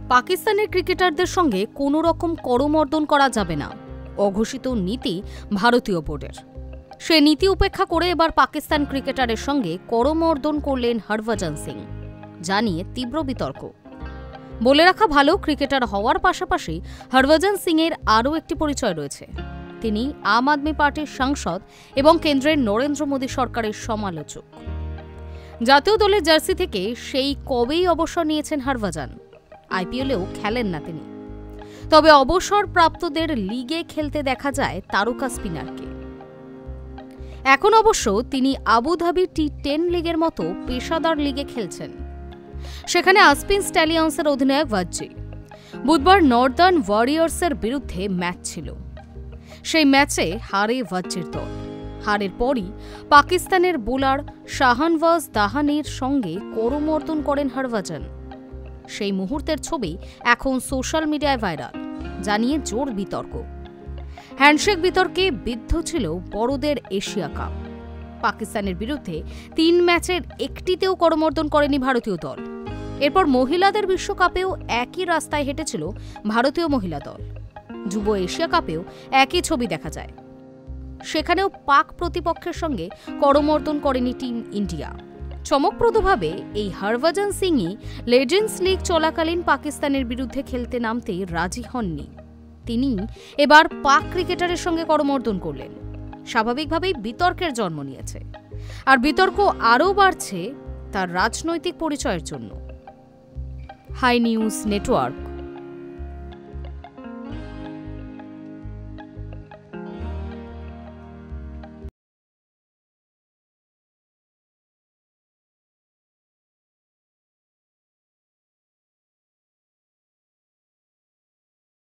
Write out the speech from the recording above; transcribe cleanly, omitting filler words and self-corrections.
পাকিস্তানের ক্রিকেটারদের সঙ্গে কোনো রকম করমর্দন করা যাবে না, অঘোষিত নীতি ভারতীয় বোর্ডের। সে নীতি উপেক্ষা করে এবার পাকিস্তান ক্রিকেটারের সঙ্গে করমর্দন করলেন হরভজন সিং, যা নিয়ে তীব্র বিতর্ক। বলে রাখা ভালো, ক্রিকেটার হওয়ার পাশাপাশি হরভজন সিংয়ের আরও একটি পরিচয় রয়েছে। তিনি আম আদমি পার্টির সাংসদ এবং কেন্দ্রের নরেন্দ্র মোদী সরকারের সমালোচক। জাতীয় দলের জার্সি থেকে সেই কবেই অবসর নিয়েছেন হরভজন। আইপিএলেও খেলেন না তিনি, তবে অবসরপ্রাপ্তদের লিগে খেলতে দেখা যায় তারকা স্পিনারকে। এখন অবশ্য তিনি আবুধাবি টি10 লিগের মতো পেশাদার লিগে খেলছেন। সেখানে আসপিন স্ট্যালিয়ন্সের অধিনায়ক ভাজ্জি। বুধবার নর্দার্ন ওয়ারিয়র্সের বিরুদ্ধে ম্যাচ ছিল। সেই ম্যাচে হারে ভাজ্জির দল। হারের পরই পাকিস্তানের বোলার শাহনওয়াজ দাহানির সঙ্গে করমর্দন করেন হরভজন। সেই মুহূর্তের ছবি এখন সোশ্যাল মিডিয়ায় ভাইরাল, যা নিয়ে জোর বিতর্ক। হ্যান্ডশেক বিতর্কে বিদ্ধ ছিল বড়দের এশিয়া কাপ। পাকিস্তানের বিরুদ্ধে 3 ম্যাচের একটিতেও করমর্দন করেনি ভারতীয় দল। এরপর মহিলাদের বিশ্বকাপেও একই রাস্তায় হেঁটেছিল ভারতীয় মহিলা দল। যুব এশিয়া কাপেও একই ছবি দেখা যায়। সেখানেও পাক প্রতিপক্ষের সঙ্গে করমর্দন করেনি টিম ইন্ডিয়া। চমকপ্রদভাবে এই হরভজন সিংই লেজেন্ডস লিগ চলাকালীন পাকিস্তানের বিরুদ্ধে খেলতে নামতে রাজি হননি। তিনি এবার পাক ক্রিকেটারের সঙ্গে করমর্দন করলেন। স্বাভাবিকভাবেই বিতর্কের জন্ম নিয়েছে, আর বিতর্ক আরও বাড়ছে তার রাজনৈতিক পরিচয়ের জন্য। Hi News network.